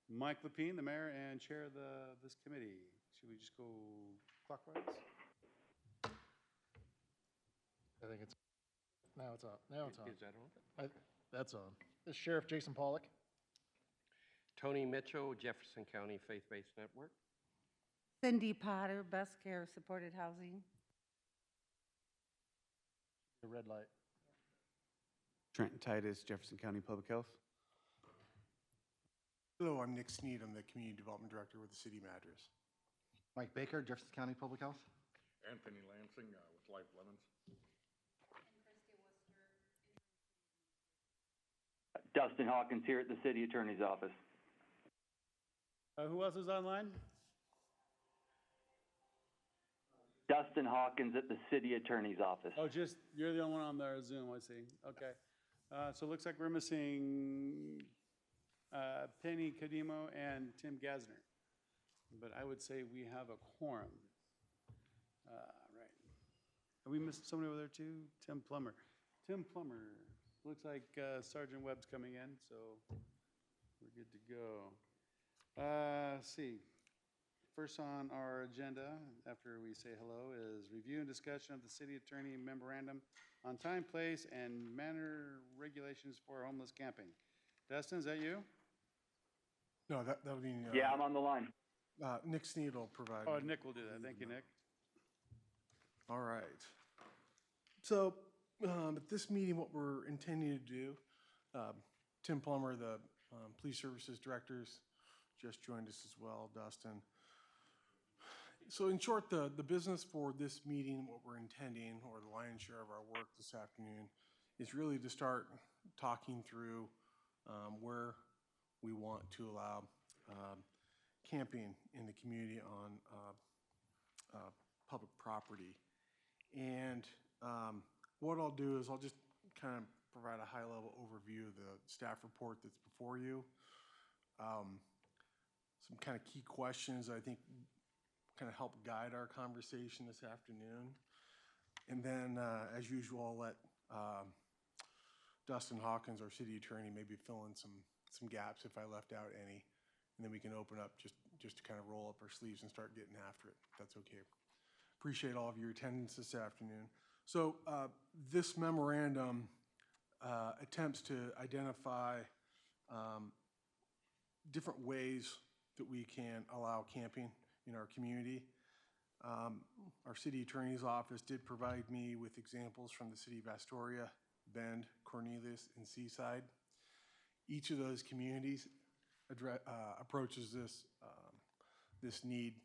Mike Lapine, the mayor and chair of this committee. Should we just go clockwise? I think it's, now it's on. Now it's on. Is that on? That's on. This is Sheriff Jason Pollock. Tony Mitchell, Jefferson County Faith-Based Network. Cindy Potter, Best Care Supported Housing. The red light. Trent Titus, Jefferson County Public Health. Hello, I'm Nick Sneed. I'm the Community Development Director with the City of Madras. Mike Baker, Jefferson County Public Health. Anthony Lansing with Life Lemons. Dustin Hawkins here at the City Attorney's Office. Who else is online? Dustin Hawkins at the City Attorney's Office. Oh, just, you're the only one on there, Zoom, I see. Okay. So it looks like we're missing Penny Cadimo and Tim Gasner. But I would say we have a quorum. Right. Have we missed somebody over there too? Tim Plummer. Tim Plummer. Looks like Sergeant Webb's coming in, so we're good to go. Let's see. First on our agenda, after we say hello, is review and discussion of the city attorney memorandum on time, place, and manner regulations for homeless camping. Dustin, is that you? No, that would be. Yeah, I'm on the line. Nick Sneed will provide. Oh, Nick will do that. Thank you, Nick. All right. So at this meeting, what we're intending to do, Tim Plummer, the Police Services Directors, just joined us as well, Dustin. So in short, the business for this meeting, what we're intending, or the lion's share of our work this afternoon, is really to start talking through where we want to allow camping in the community on public property. And what I'll do is I'll just kind of provide a high-level overview of the staff report that's before you. Some kind of key questions I think kind of help guide our conversation this afternoon. And then, as usual, I'll let Dustin Hawkins, our city attorney, maybe fill in some gaps if I left out any. And then we can open up just to kind of roll up our sleeves and start getting after it, if that's okay. Appreciate all of your attendance this afternoon. So this memorandum attempts to identify different ways that we can allow camping in our community. Our city attorney's office did provide me with examples from the city of Astoria, Bend, Cornelius, and Seaside. Each of those communities approaches this need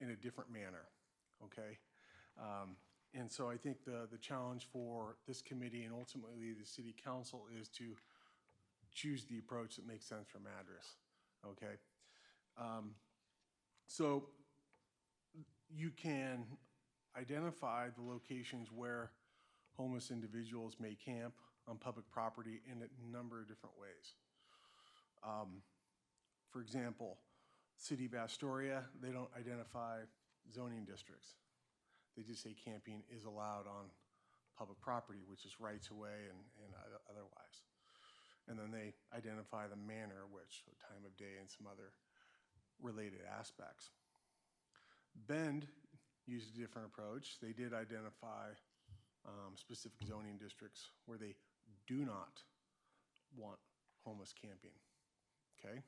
in a different manner, okay? And so I think the challenge for this committee and ultimately the city council is to choose the approach that makes sense for Madras, okay? So you can identify the locations where homeless individuals may camp on public property in a number of different ways. For example, City of Astoria, they don't identify zoning districts. They just say camping is allowed on public property, which is rights of way and otherwise. And then they identify the manner in which, time of day and some other related aspects. Bend used a different approach. They did identify specific zoning districts where they do not want homeless camping, okay?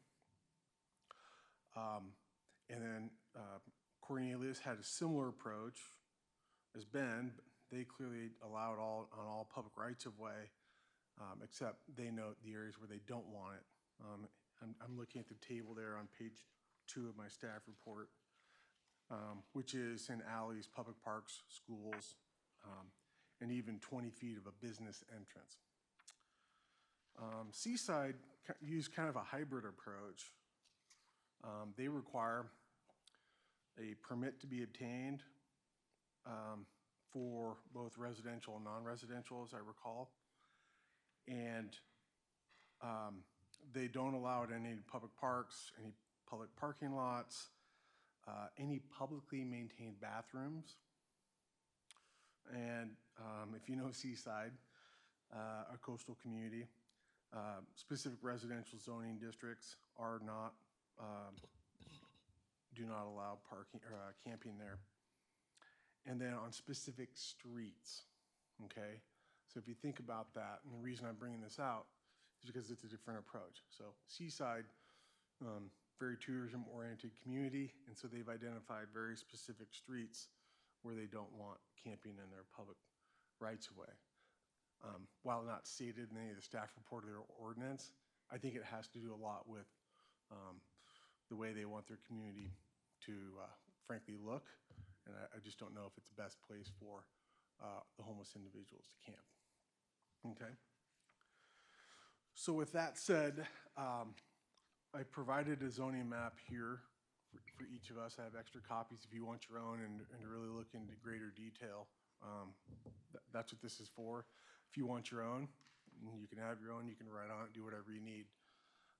And then Cornelius had a similar approach as Bend. They clearly allowed on all public rights of way, except they note the areas where they don't want it. I'm looking at the table there on page 2 of my staff report, which is in alleys, public parks, schools, and even 20 feet of a business entrance. Seaside used kind of a hybrid approach. They require a permit to be obtained for both residential and non-residential, as I recall. And they don't allow it in any public parks, any public parking lots, any publicly maintained bathrooms. And if you know Seaside, a coastal community, specific residential zoning districts are not do not allow parking, or camping there. And then on specific streets, okay? So if you think about that, and the reason I'm bringing this out is because it's a different approach. So Seaside, very tourism-oriented community, and so they've identified very specific streets where they don't want camping in their public rights-of-way. While not stated in any of the staff report or their ordinance, I think it has to do a lot with the way they want their community to frankly look, and I just don't know if it's the best place for the homeless individuals to camp. Okay? So with that said, I provided a zoning map here for each of us. I have extra copies if you want your own and to really look into greater detail. That's what this is for. If you want your own, you can have your own, you can write on it, do whatever you need.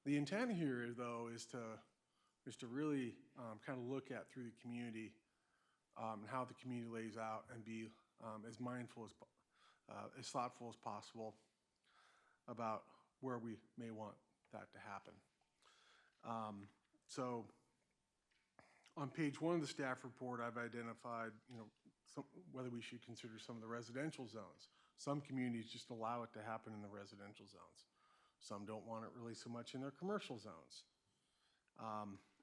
The intent here, though, is to really kind of look at through the community and how the community lays out and be as mindful as thoughtful as possible about where we may want that to happen. So on page 1 of the staff report, I've identified, whether we should consider some of the residential zones. Some communities just allow it to happen in the residential zones. Some don't want it really so much in their commercial zones.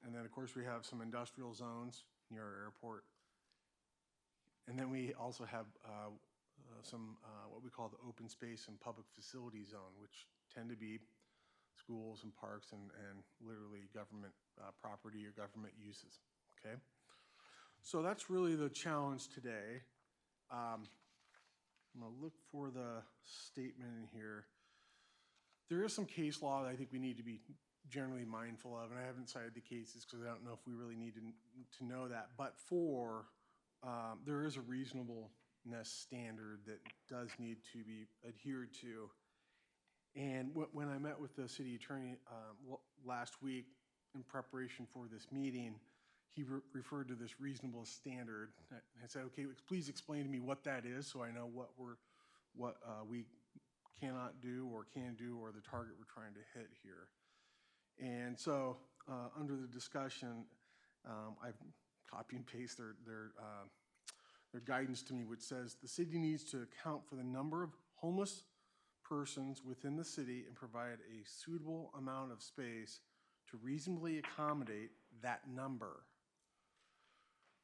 And then, of course, we have some industrial zones near our airport. And then we also have some what we call the open space and public facility zone, which tend to be schools and parks and literally government property or government uses, okay? So that's really the challenge today. I'm gonna look for the statement in here. There is some case law that I think we need to be generally mindful of, and I haven't cited the cases because I don't know if we really need to know that, but there is a reasonableness standard that does need to be adhered to. And when I met with the city attorney last week in preparation for this meeting, he referred to this reasonable standard. I said, okay, please explain to me what that is so I know what we cannot do or can do or the target we're trying to hit here. And so under the discussion, I've copy and paste their guidance to me, which says the city needs to account for the number of homeless persons within the city and provide a suitable amount of space to reasonably accommodate that number.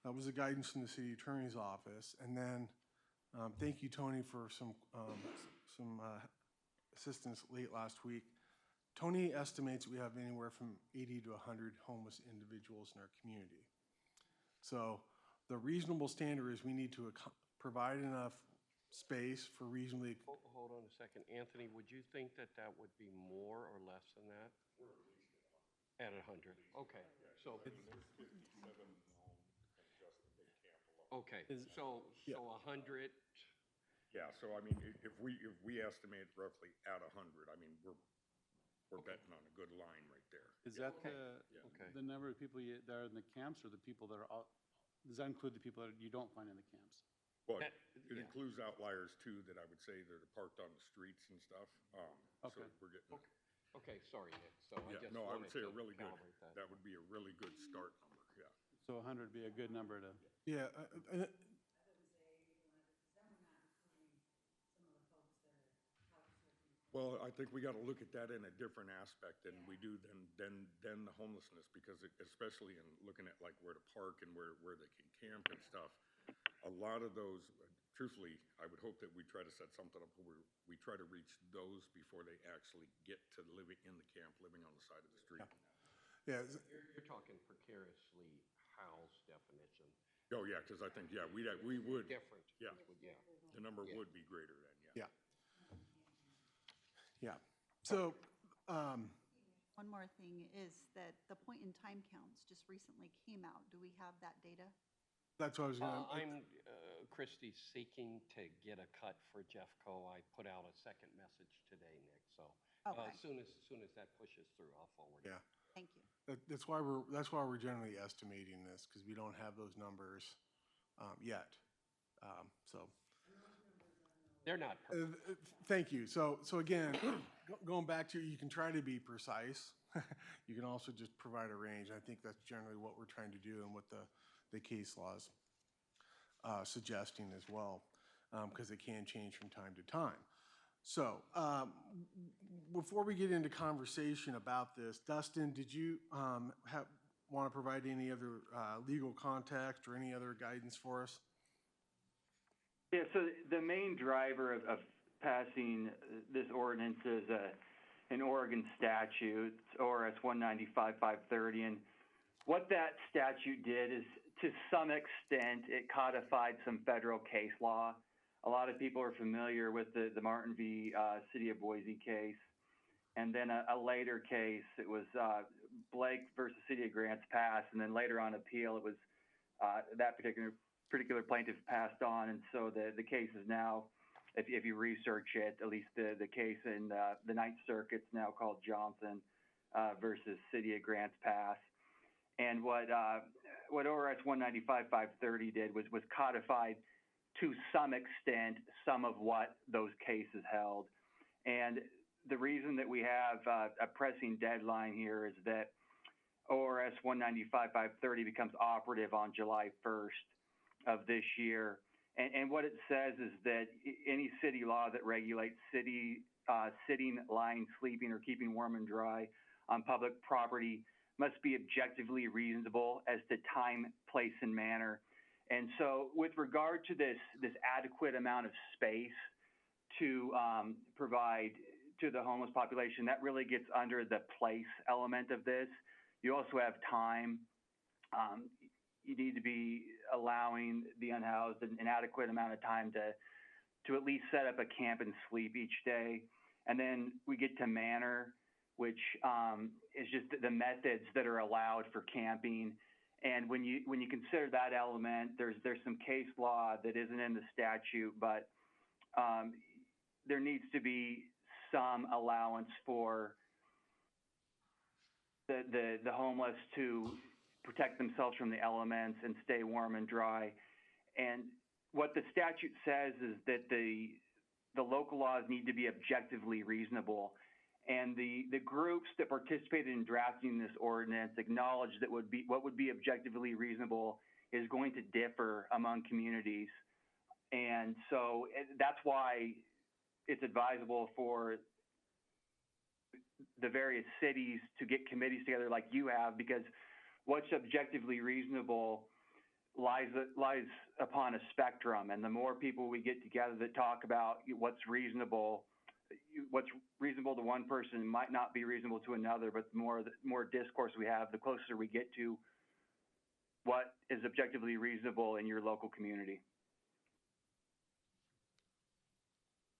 That was the guidance from the city attorney's office. And then thank you, Tony, for some assistance late last week. Tony estimates we have anywhere from 80 to 100 homeless individuals in our community. So the reasonable standard is we need to provide enough space for reasonably. Hold on a second. Anthony, would you think that would be more or less than that? At 100. Okay. So. Okay. So 100. Yeah, so I mean, if we estimate roughly at 100, I mean, we're betting on a good line right there. Is that Okay. the number of people that are in the camps or the people that are out? Does that include the people that you don't find in the camps? Well, it includes outliers too that I would say that are parked on the streets and stuff. Okay. So we're getting. Okay, sorry, Nick. So Yeah, I just no, I would wanted say to a really good, calibrate that. that would be a really good start number, yeah. So 100 would be a good number to. Yeah. Well, I think we got to look at that in a different aspect than we do than the homelessness, because especially in looking at like where to park and where they can camp and stuff, a lot of those, truthfully, I would hope that we try to set something up where we try to reach those before they actually get to living in the camp, living on the side of the street. Yeah. You're talking precariously housed definition. Oh, yeah, because I think, yeah, we would. Different. Yeah. Yeah. The number would be greater then, yeah. Yeah. Yeah. So, One more thing is that the point-in-time counts just recently came out. Do we have that data? that's what I was going I'm, Christie's seeking to get a cut for Jeffco. I put out a second message today, Nick, so Okay. as soon as that pushes through, I'll forward it. Yeah. Thank you. That's why we're generally estimating this, because we don't have those numbers yet. So. They're not perfect. Thank you. So again, going back to, you can try to be precise. You can also just provide a range. I think that's generally what we're trying to do and what the case laws suggesting as well, because it can change from time to time. So before we get into conversation about this, Dustin, did you want to provide any other legal context or any other guidance for us? Yeah, so the main driver of passing this ordinance is an Oregon statute, ORS 195-530, and what that statute did is, to some extent, it codified some federal case law. A lot of people are familiar with the Martin v. City of Boise case, and then a later case, it was Blake versus City of Grants Pass, and then later on appeal, it was that particular plaintiff passed on, and so the case is now, if you research it, at least the case in the Ninth Circuit's now called Johnson versus City of Grants Pass. And what ORS 195-530 did was codified to some extent some of what those cases held. And the reason that we have a pressing deadline here is that ORS 195-530 becomes operative on July 1st of this year. And what it says is that any city law that regulates sitting, lying, sleeping, or keeping warm and dry on public property must be objectively reasonable as to time, place, and manner. And so with regard to this adequate amount of space to provide to the homeless population, that really gets under the place element of this. You also have time. You need to be allowing the unhoused an adequate amount of time to at least set up a camp and sleep each day. And then we get to manner, which is just the methods that are allowed for camping. And when you consider that element, there's some case law that isn't in the statute, but there needs to be some allowance for the homeless to protect themselves from the elements and stay warm and dry. And what the statute says is that the local laws need to be objectively reasonable. And the groups that participated in drafting this ordinance acknowledge that what would be objectively reasonable is going to differ among communities. And so that's why it's advisable for the various cities to get committees together like you have, because what's objectively reasonable lies upon a spectrum. And the more people we get together that talk about what's reasonable to one person might not be reasonable to another, but the more discourse we have, the closer we get to what is objectively reasonable in your local community.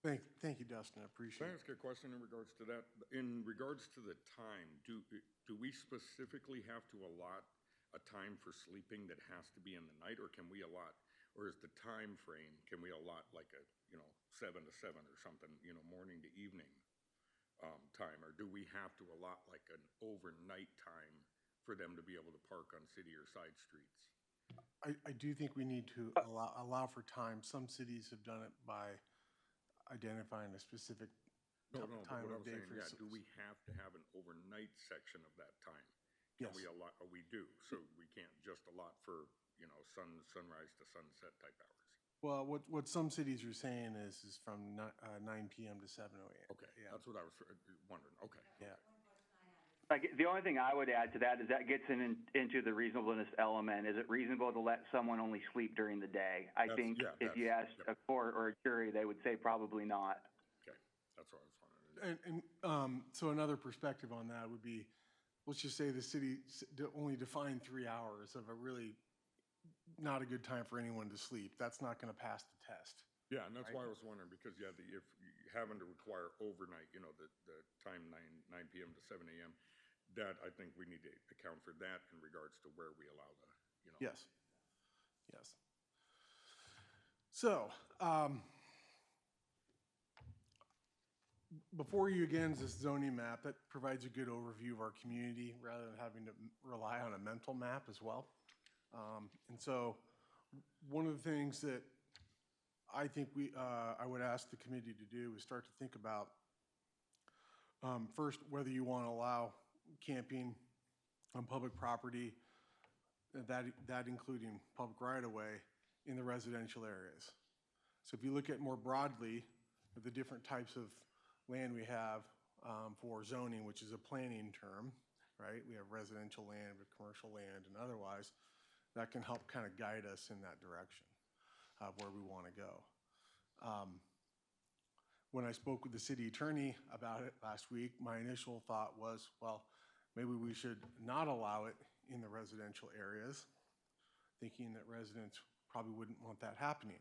Thank you, Dustin. I appreciate Can I it. ask a question in regards to that? In regards to the time, do we specifically have to allot a time for sleeping that has to be in the night, or can we allot, or is the time frame, can we allot like a, 7 to 7 or something, morning to evening time, or do we have to allot like an overnight time for them to be able to park on city or side streets? I do think we need to allow for time. Some cities have done it by identifying a specific No, time but what of I'm day saying, for. do we have to have an overnight section of that time? Can Yes. we allot, we do, so we can't just allot for, sunrise to sunset type hours. Well, what some cities are saying is from 9 p.m. to 7 a.m. Okay, Yeah. that's what I was wondering, okay. Yeah. The only thing I would add to that is that gets into the reasonableness element. Is it reasonable to let someone only sleep during the day? I think if you asked a court or a jury, they would say probably not. Okay, that's what I was wondering. And so another perspective on that would be, let's just say the city only defined 3 hours of a really not a good time for anyone to sleep. That's not going to pass the test. Yeah, and that's why I was wondering, because if you having to require overnight, the time 9 p.m. to 7 a.m., that I think we need to account for that in regards to where we allow the, Yes. Yes. So, before you again is this zoning map that provides a good overview of our community rather than having to rely on a mental map as well. And so one of the things that I think I would ask the committee to do is start to think about, first, whether you want to allow camping on public property, that including public right-of-way, in the residential areas. So if you look at more broadly the different types of land we have for zoning, which is a planning term, right? We have residential land, with commercial land, and otherwise, that can help kind of guide us in that direction of where we want to go. When I spoke with the city attorney about it last week, my initial thought was, well, maybe we should not allow it in the residential areas, thinking that residents probably wouldn't want that happening.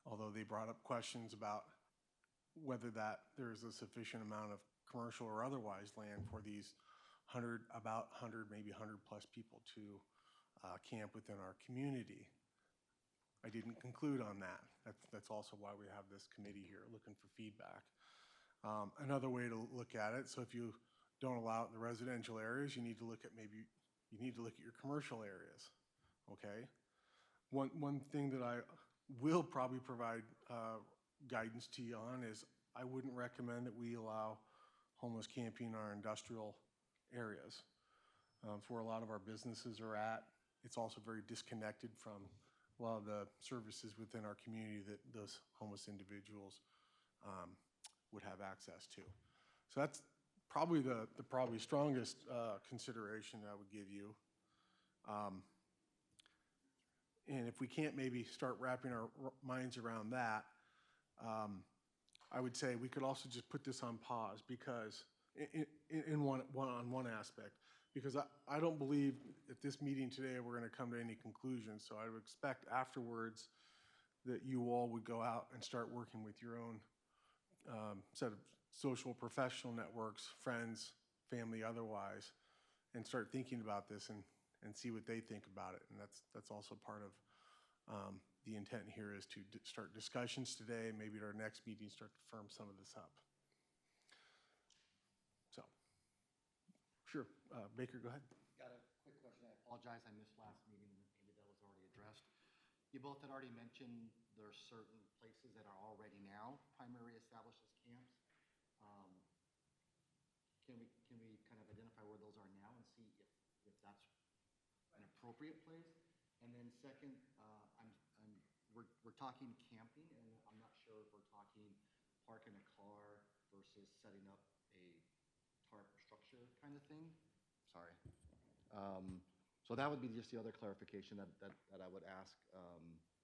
Although they brought up questions about whether that there's a sufficient amount of commercial or otherwise land for these about 100, maybe 100 plus people to camp within our community. I didn't conclude on that. That's also why we have this committee here, looking for feedback. Another way to look at it, so if you don't allow it in the residential areas, you need to look at your commercial areas, okay? One thing that I will probably provide guidance to you on is I wouldn't recommend that we allow homeless camping in our industrial areas. It's where a lot of our businesses are at. It's also very disconnected from a lot of the services within our community that those homeless individuals would have access to. So that's probably the strongest consideration I would give you. And if we can't maybe start wrapping our minds around that, I would say we could also just put this on pause because on one aspect, because I don't believe at this meeting today we're going to come to any conclusions. So I would expect afterwards that you all would go out and start working with your own set of social professional networks, friends, family, otherwise, and start thinking about this and see what they think about it. And that's also part of the intent here is to start discussions today, maybe at our next meeting start to firm some of this up. So, sure, Baker, go ahead. Got a quick question. I apologize, I missed last meeting, maybe that was already addressed. You both had already mentioned there are certain places that are already now primarily established as camps. Can we kind of identify where those are now and see if that's an appropriate place? And then second, we're talking camping, and I'm not sure if we're talking parking a car versus setting up a tarp structure kind of thing. Sorry. So that would be just the other clarification that I would ask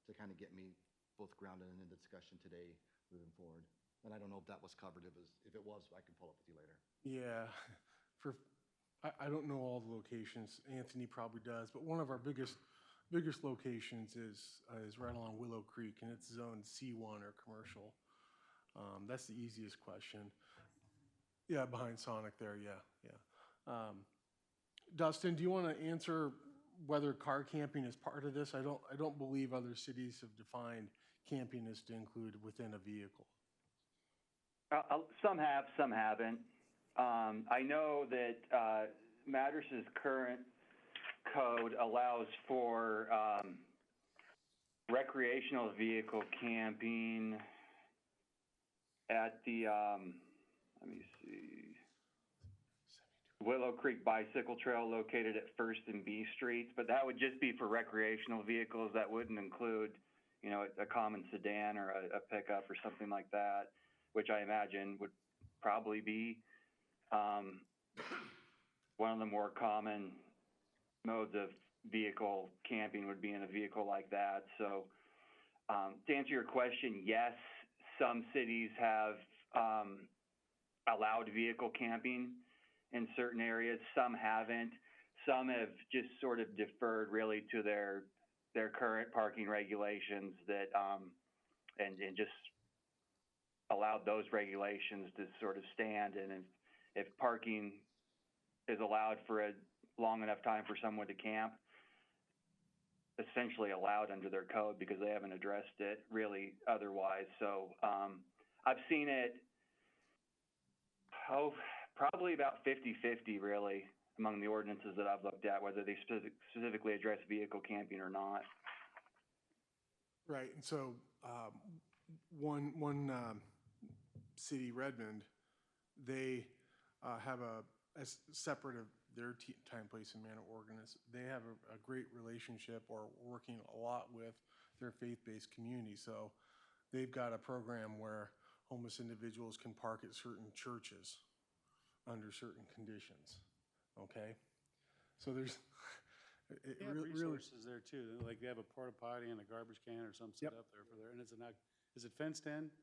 to kind of get me both grounded in the discussion today moving forward. And I don't know if that was covered. If it was, I can follow up with you later. Yeah, I don't know all the locations. Anthony probably does, but one of our biggest locations is right along Willow Creek, and it's zoned C1 or commercial. That's the easiest question. Yeah, behind Sonic there. Yeah. Dustin, do you want to answer whether car camping is part of this? I don't believe other cities have defined camping as to include within a vehicle. Some have, some haven't. I know that Madras' current code allows for recreational vehicle camping at the, let me see, Willow Creek Bicycle Trail located at 1st and B Streets, but that would just be for recreational vehicles. That wouldn't include, a common sedan or a pickup or something like that, which I imagine would probably be one of the more common modes of vehicle camping would be in a vehicle like that. So to answer your question, yes, some cities have allowed vehicle camping in certain areas. Some haven't. Some have just sort of deferred really to their current parking regulations that and just allowed those regulations to sort of stand. And if parking is allowed for a long enough time for someone to camp, essentially allowed under their code because they haven't addressed it really otherwise. So I've seen it, probably about 50-50 really among the ordinances that I've looked at, whether they specifically address vehicle camping or not. Right, and so, one city, Redmond, they have as separate of their time, place, and manner ordinance, they have a great relationship or working a lot with their faith-based community. So they've got a program where homeless individuals can park at certain churches under certain conditions, okay? So there's, it They have really, resources there too, like they have a porta potty and a garbage can or something set Yep. up there for there, and is it fenced in?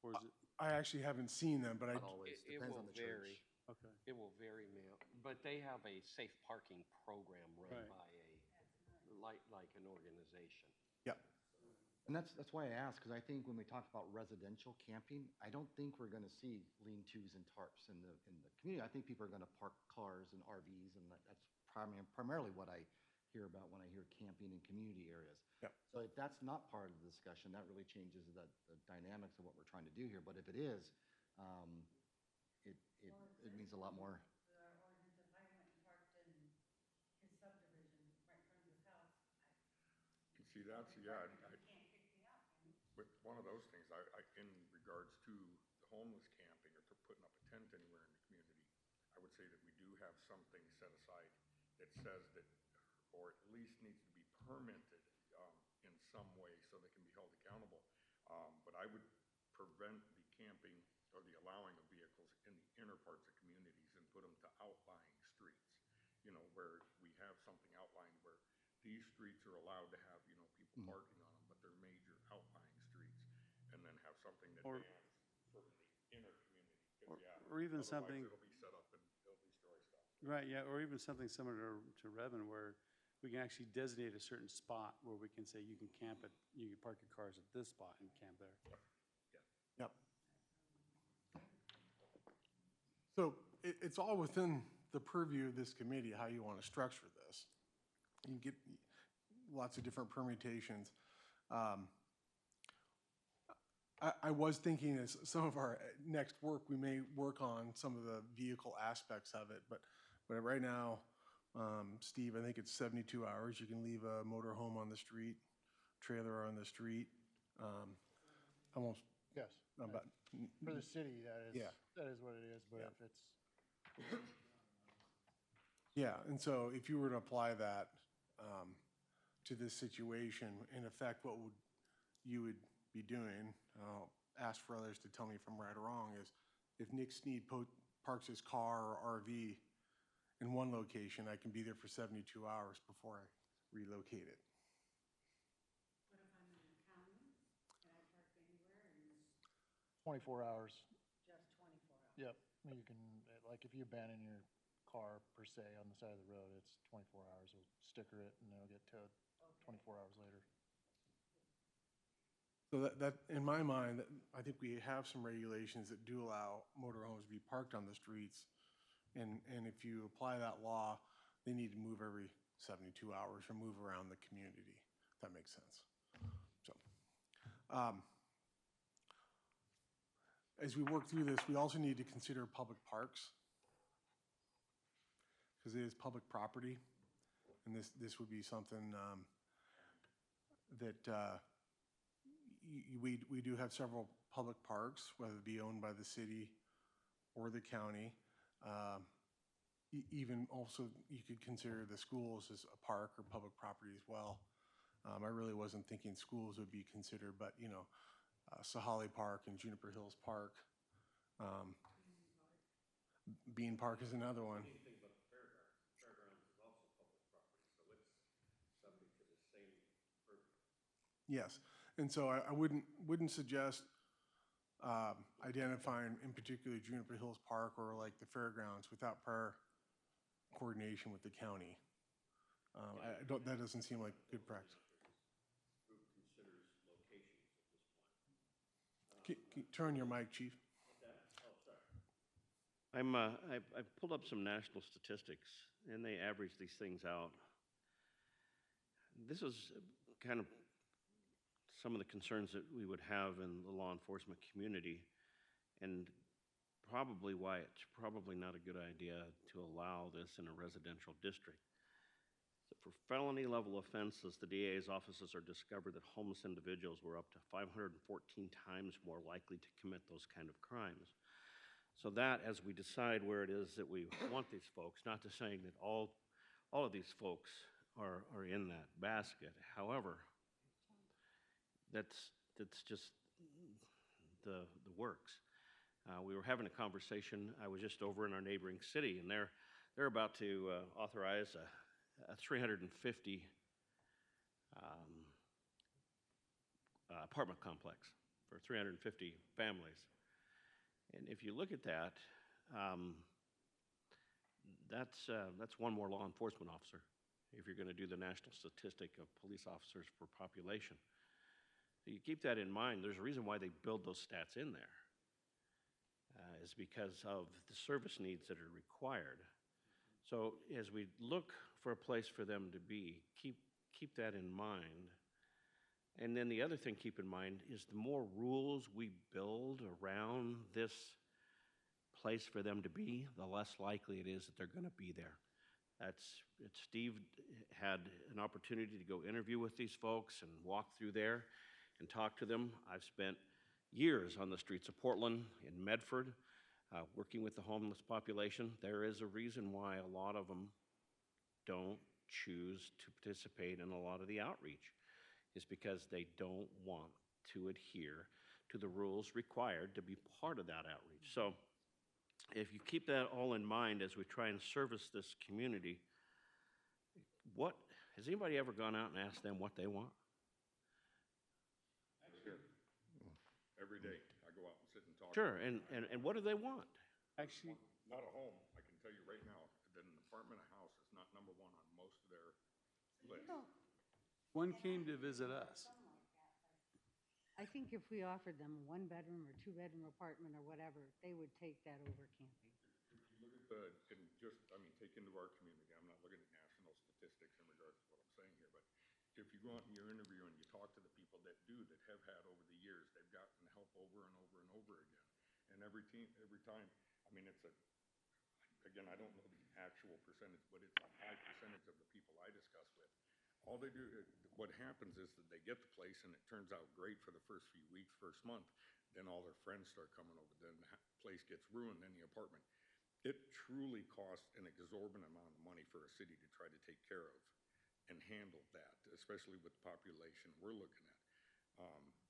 Or is it, I actually haven't seen them, but I, Not always, It depends will on the vary. church. okay, It will vary, ma'am, but they have a safe parking program run Right. by like an organization. yep. And that's why I asked, because I think when we talk about residential camping, I don't think we're gonna see lean-tos and tarps in the community. I think people are gonna park cars and RVs, and that's primarily what I hear about when I hear camping in community areas. Yep. So if that's not part of the discussion, that really changes the dynamics of what we're trying to do here. But if it is, it means a lot more. See, that's, yeah, but one of those things, in regards to the homeless camping or to putting up a tent anywhere in the community, I would say that we do have something set aside that says that, or at least needs to be permitted, in some way so they can be held accountable. But I would prevent the camping or the allowing of vehicles in the inner parts of communities and put them to outlying streets. You know, where we have something outlined where these streets are allowed to have, you know, people parking on them, but they're major outlying streets. And then have something that Or- bans from the inner community. 'Cause, yeah, or even otherwise something, it'll be set up and they'll destroy stuff. right, yeah, or even something similar to Revan where we can actually designate a certain spot where we can say you can camp you can park your cars at this spot and camp there. Yep. So it's all within the purview of this committee, how you want to structure this. You can get lots of different permutations. I was thinking as some of our next work, we may work on some of the vehicle aspects of it, but right now, Steve, I think it's 72 hours. You can leave a motor home on the street, trailer on the street. Almost Yes. about, For the city, that is, Yeah. that is what it is, but Yeah. if it's, yeah, and so if you were to apply that to this situation, in effect, what you would be doing, I'll ask for others to tell me if I'm right or wrong, is if Nick Sneed parks his car or RV in one location, I can be there for 72 hours before I relocate it. 24 hours. Just 24 hours? Yep. I mean, you can, like, if you abandon your car per se on the side of the road, it's 24 hours. You'll sticker it and it'll get towed 24 hours later. So that, in my mind, I think we have some regulations that do allow motorhomes to be parked on the streets. And if you apply that law, they need to move every 72 hours or move around the community, if that makes sense. So, as we work through this, we also need to consider public parks, because it is public property. And this would be something that we do have several public parks, whether it be owned by the city or the county. Even also, you could consider the schools as a park or public property as well. I really wasn't thinking schools would be considered, but, you know, Sahali Park and Juniper Hills Park. Bean Park is another one. Anything but the fairgrounds. Fairgrounds is also public property, so it's subject to the same purview. Yes, and so I wouldn't suggest identifying in particular Juniper Hills Park or like the fairgrounds without prior coordination with the county. That doesn't seem like good practice. Who considers locations at this point? Turn your mic, chief. Oh, sorry. I've pulled up some national statistics, and they average these things out. This is kind of some of the concerns that we would have in the law enforcement community, and probably why it's probably not a good idea to allow this in a residential district. For felony level offenses, the DA's offices are discovered that homeless individuals were up to 514 times more likely to commit those kind of crimes. So that, as we decide where it is that we want these folks, not to saying that all of these folks are in that basket. However, that's just the works. We were having a conversation. I was just over in our neighboring city, and they're about to authorize a 350 apartment complex for 350 families. And if you look at that, that's one more law enforcement officer if you're going to do the national statistic of police officers per population. So you keep that in mind. There's a reason why they build those stats in there, is because of the service needs that are required. So as we look for a place for them to be, keep that in mind. And then the other thing keep in mind is the more rules we build around this place for them to be, the less likely it is that they're going to be there. Steve had an opportunity to go interview with these folks and walk through there and talk to them. I've spent years on the streets of Portland, in Medford, working with the homeless population. There is a reason why a lot of them don't choose to participate in a lot of the outreach. Is because they don't want to adhere to the rules required to be part of that outreach. So if you keep that all in mind as we try and service this community, has anybody ever gone out and asked them what they want? Sure. Every day, I go out and sit and talk. Sure, and what do they want? Actually, Not a home, I can tell you right now, that an apartment or house is not number one on most of their lists. one came to visit us. I think if we offered them a one-bedroom or two-bedroom apartment or whatever, they would take that over camping. If you look at take into our community, I'm not looking at national statistics in regards to what I'm saying here, but if you go out and you interview and you talk to the people that have had over the years, they've gotten help over and over and over again. And every time, again, I don't know the actual percentage, but it's a high percentage of the people I discuss with. All they do, what happens is that they get the place and it turns out great for the first few weeks, first month. Then all their friends start coming over. Then the place gets ruined, then the apartment. It truly costs an exorbitant amount of money for a city to try to take care of and handle that, especially with the population we're looking at.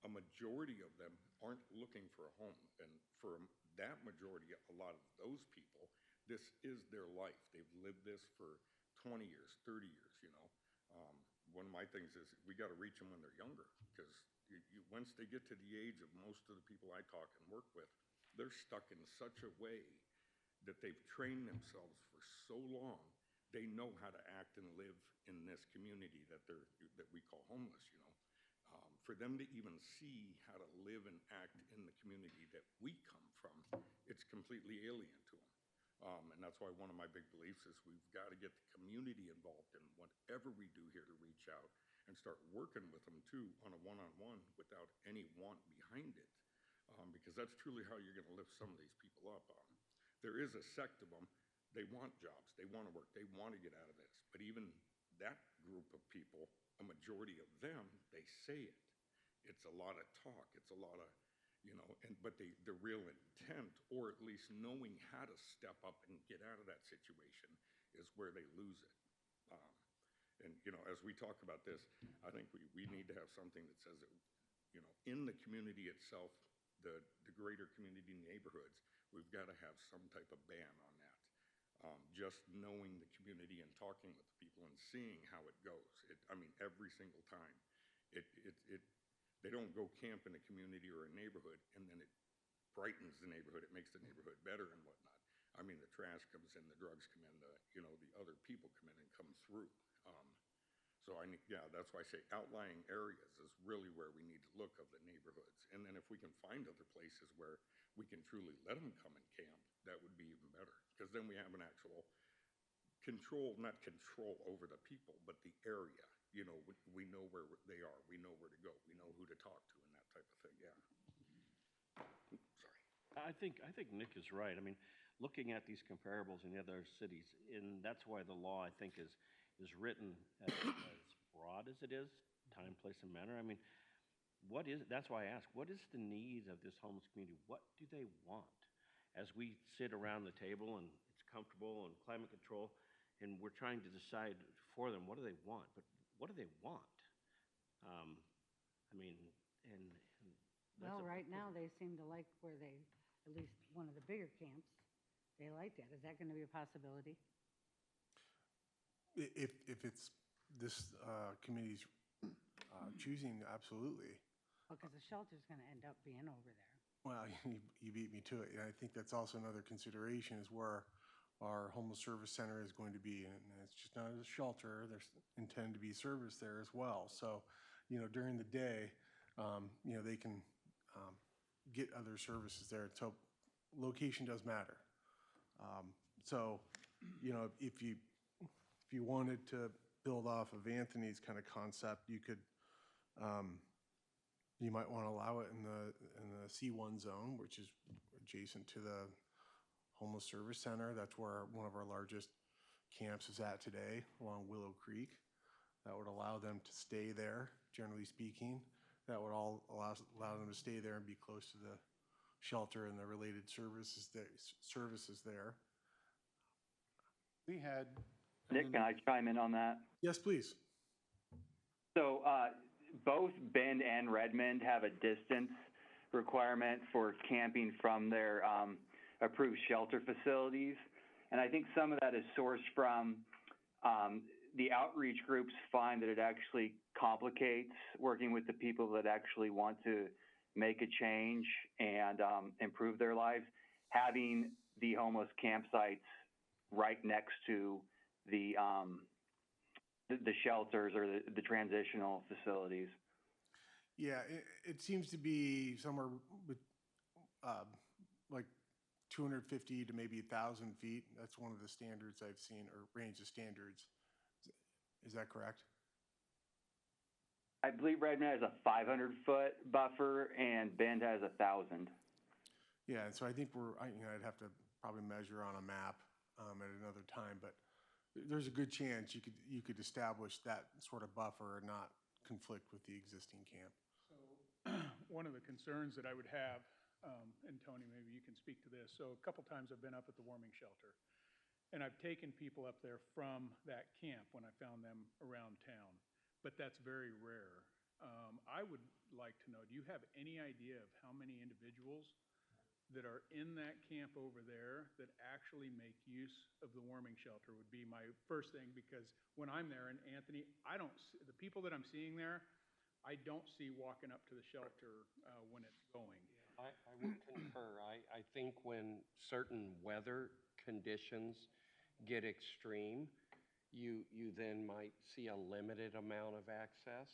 A majority of them aren't looking for a home. And for that majority, a lot of those people, this is their life. They've lived this for 20 years, 30 years, you know. One of my things is we got to reach them when they're younger, because once they get to the age of most of the people I talk and work with, they're stuck in such a way that they've trained themselves for so long, they know how to act and live in this community that we call homeless, you know. For them to even see how to live and act in the community that we come from, it's completely alien to them. And that's why one of my big beliefs is we've got to get the community involved in whatever we do here to reach out and start working with them too on a one-on-one without any want behind it. Because that's truly how you're going to lift some of these people up. There is a sect of them, they want jobs, they want to work, they want to get out of this. But even that group of people, a majority of them, they say it. It's a lot of talk, it's a lot of, you know, but the real intent, or at least knowing how to step up and get out of that situation, is where they lose it. And, you know, as we talk about this, I think we need to have something that says that, you know, in the community itself, the greater community neighborhoods, we've got to have some type of ban on that. Just knowing the community and talking with the people and seeing how it goes. Every single time. They don't go camp in a community or a neighborhood and then it brightens the neighborhood. It makes the neighborhood better and whatnot. The trash comes in, the drugs come in, the other people come in and come through. That's why I say outlying areas is really where we need to look of the neighborhoods. And then if we can find other places where we can truly let them come and camp, that would be even better. Because then we have an actual not control over the people, but the area. You know, we know where they are. We know where to go. We know who to talk to and that type of thing, yeah. Sorry. I think Nick is right. Looking at these comparables in the other cities, and that's why the law, I think, is is written as broad as it is, time, place, and manner. I mean, that's why I ask, what is the need of this homeless community? What do they want? As we sit around the table and it's comfortable and climate control, and we're trying to decide for them, what do they want? But what do they want? I mean, and that's Well, right now, they seem to like where they, at least one of the bigger camps, they like that. Is that going to be a possibility? If it's this committee's choosing, absolutely. Because the shelter's going to end up being over there. Well, you beat me to it. And I think that's also another consideration is where our homeless service center is going to be. And it's just not a shelter. There's intended to be service there as well. So, during the day, they can get other services there. So location does matter. So, if you wanted to build off of Anthony's kind of concept, you could, you might want to allow it in the C1 zone, which is adjacent to the homeless service center. That's where one of our largest camps is at today, along Willow Creek. That would allow them to stay there, generally speaking. That would allow them to stay there and be close to the shelter and the related services there. We had. Nick, can I chime in on that? Yes, please. So both Bend and Redmond have a distance requirement for camping from their approved shelter facilities. And I think some of that is sourced from the outreach groups find that it actually complicates working with the people that actually want to make a change and improve their lives. Having the homeless campsites right next to the shelters or the transitional facilities. Yeah, it seems to be somewhere with like 250 to maybe 1,000 feet. That's one of the standards I've seen, or range of standards. Is that correct? I believe Redmond has a 500-foot buffer and Bend has 1,000. Yeah, and so I think I'd have to probably measure on a map at another time, but there's a good chance you could establish that sort of buffer and not conflict with the existing camp. So one of the concerns that I would have, and Tony, maybe you can speak to this. So a couple times I've been up at the warming shelter, and I've taken people up there from that camp when I found them around town, but that's very rare. I would like to know, do you have any idea of how many individuals that are in that camp over there that actually make use of the warming shelter would be my first thing, because when I'm there, and Anthony, the people that I'm seeing there, I don't see walking up to the shelter when it's going. I would concur. I think when certain weather conditions get extreme, you then might see a limited amount of access.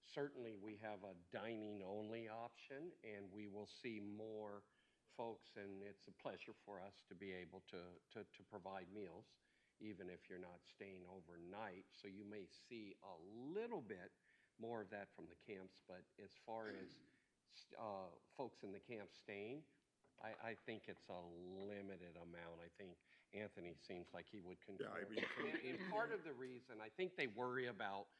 Certainly, we have a dining-only option, and we will see more folks, and it's a pleasure for us to be able to provide meals, even if you're not staying overnight. So you may see a little bit more of that from the camps, but as far as folks in the camp staying, I think it's a limited amount. I think Anthony seems like he would concur. Yeah, and part of the reason, I think they worry about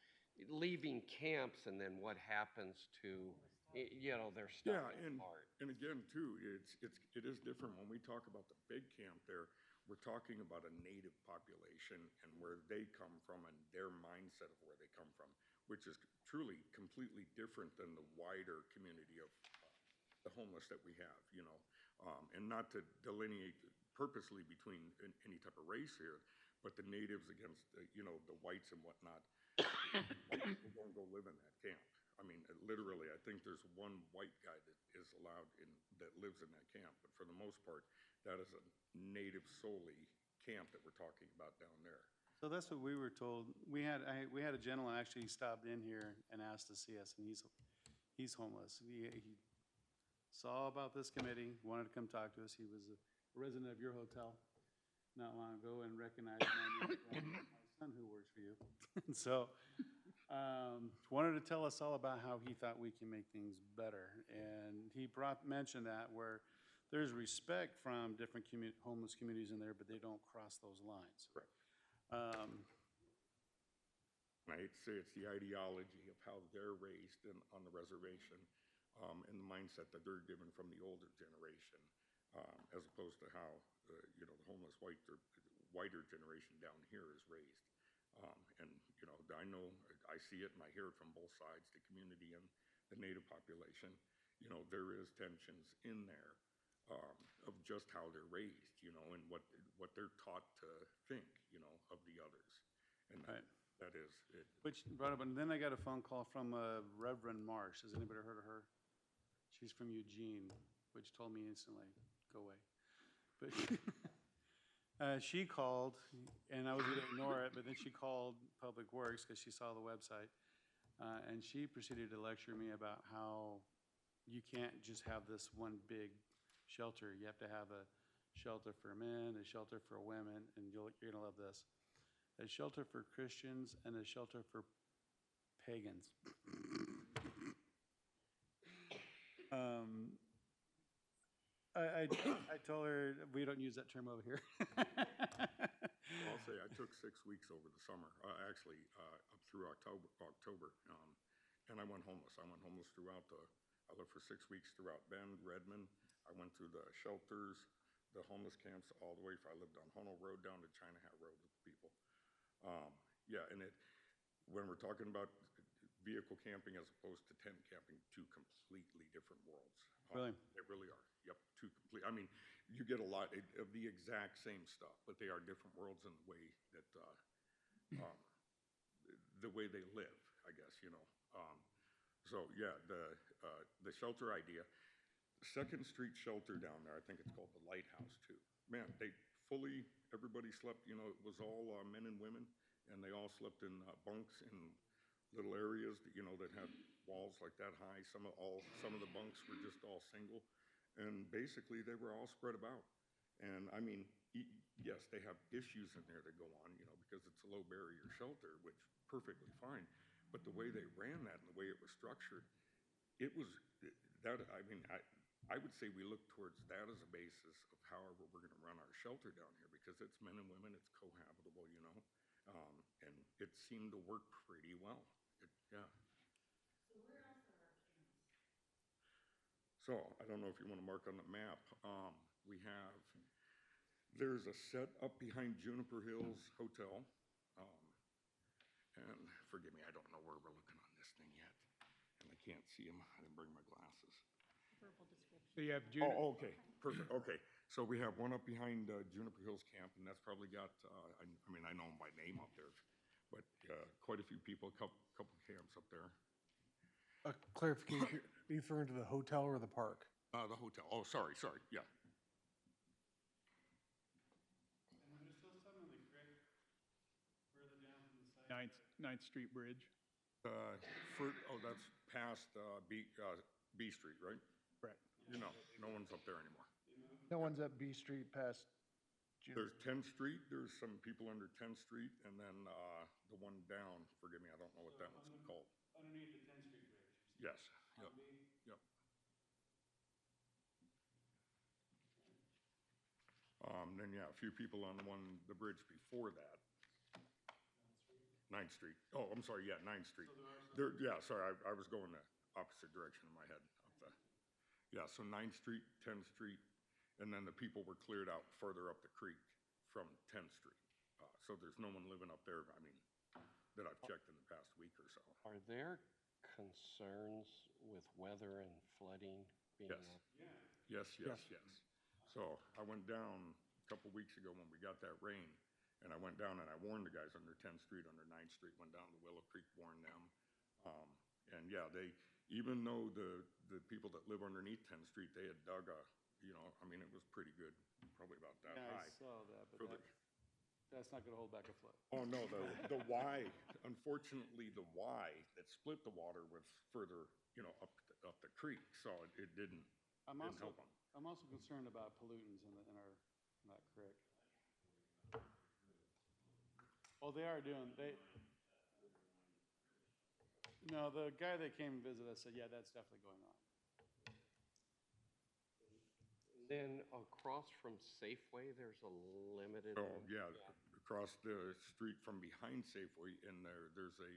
leaving camps and then what happens to, their stuff in the heart. And again, too, it is different when we talk about the big camp there. We're talking about a native population and where they come from and their mindset of where they come from, which is truly completely different than the wider community of the homeless that we have, and not to delineate purposely between any type of race here, but the natives against, the whites and whatnot. People don't go live in that camp. I mean, literally, I think there's one white guy that is allowed that lives in that camp, but for the most part, that is a native solely camp that we're talking about down there. So that's what we were told. We had a gentleman actually stopped in here and asked to see us, and he's homeless. He saw about this committee, wanted to come talk to us. He was a resident of your hotel not long ago and recognized my name from my son who works for you. So wanted to tell us all about how he thought we can make things better. And he mentioned that where there's respect from different homeless communities in there, but they don't cross those lines. Correct. I hate to say it's the ideology of how they're raised on the reservation, and the mindset that they're given from the older generation, as opposed to how, the homeless whiter generation down here is raised. And, I know, I see it and I hear it from both sides, the community and the native population. There is tensions in there, of just how they're raised, and what they're taught to think, of the others. And Right. that is it. Which brought up, and then I got a phone call from Reverend Marsh. Has anybody heard of her? She's from Eugene, which told me instantly, go away. But she called, and I was going to ignore it, but then she called Public Works because she saw the website. And she proceeded to lecture me about how you can't just have this one big shelter. You have to have a shelter for men, a shelter for women, and you're going to love this. A shelter for Christians and a shelter for pagans. I told her we don't use that term over here. I'll say I took 6 weeks over the summer, actually, up through October, and I went homeless. I went homeless I lived for 6 weeks throughout Bend, Redmond. I went through the shelters, the homeless camps, all the way. I lived on Hono Road down to China Hat Road with people. Yeah, and when we're talking about vehicle camping as opposed to tent camping, two completely different worlds. Really? They really are. Yep, two complete. I mean, you get a lot of the exact same stuff, but they are different worlds in the way that the way they live, I guess. So yeah, the shelter idea. Second Street shelter down there, I think it's called the Lighthouse too. Man, everybody slept, it was all men and women, and they all slept in bunks in little areas that had walls like that high. Some of the bunks were just all single, and basically they were all spread about. And I mean, yes, they have issues in there that go on, because it's a low barrier shelter, which perfectly fine. But the way they ran that and the way it was structured, it was that. I mean, I would say we look towards that as a basis of however we're going to run our shelter down here, because it's men and women, it's cohabitable, and it seemed to work pretty well. Yeah. So where else are our camps? So I don't know if you want to mark on the map. There's a set up behind Juniper Hills Hotel. And forgive me, I don't know where we're looking on this thing yet. And I can't see them. I didn't bring my glasses. Verbal description. So you have Oh, okay, perfect, okay. So we have one up behind Juniper Hills Camp, and that's probably got, I mean, I know them by name up there, but quite a few people, a couple camps up there. Clarification, are you referring to the hotel or the park? The hotel, oh, sorry, yeah. And there's still some in the creek further down from the site. Ninth Street Bridge. That's past B Street, right? Correct. No one's up there anymore. No one's at B Street past June. There's 10th Street, there's some people under 10th Street, and then the one down, forgive me, I don't know what that one's called. Underneath the 10th Street Bridge. Yes, yep, yep. Then, yeah, a few people on the bridge before that. 9th Street. Oh, I'm sorry, yeah, 9th Street. Yeah, sorry, I was going the opposite direction in my head. Yeah, so 9th Street, 10th Street, and then the people were cleared out further up the creek from 10th Street. So there's no one living up there, I mean, that I've checked in the past week or so. Are there concerns with weather and flooding being Yes. up? Yes. So I went down a couple weeks ago when we got that rain, and I went down and I warned the guys under 10th Street, under 9th Street, went down to Willow Creek, warned them. And yeah, even though the people that live underneath 10th Street, they had dug I mean, it was pretty good, probably about that Yeah, high. I saw that, for but that's not going to hold back a flood. Oh, no, the Y, unfortunately, the Y that split the water was further, up the creek, so it didn't help them. I'm also concerned about pollutants in that creek. Oh, they are doing, no, the guy that came and visited us said, yeah, that's definitely going on. Then across from Safeway, there's a limited. Oh, yeah, across the street from behind Safeway, and there's a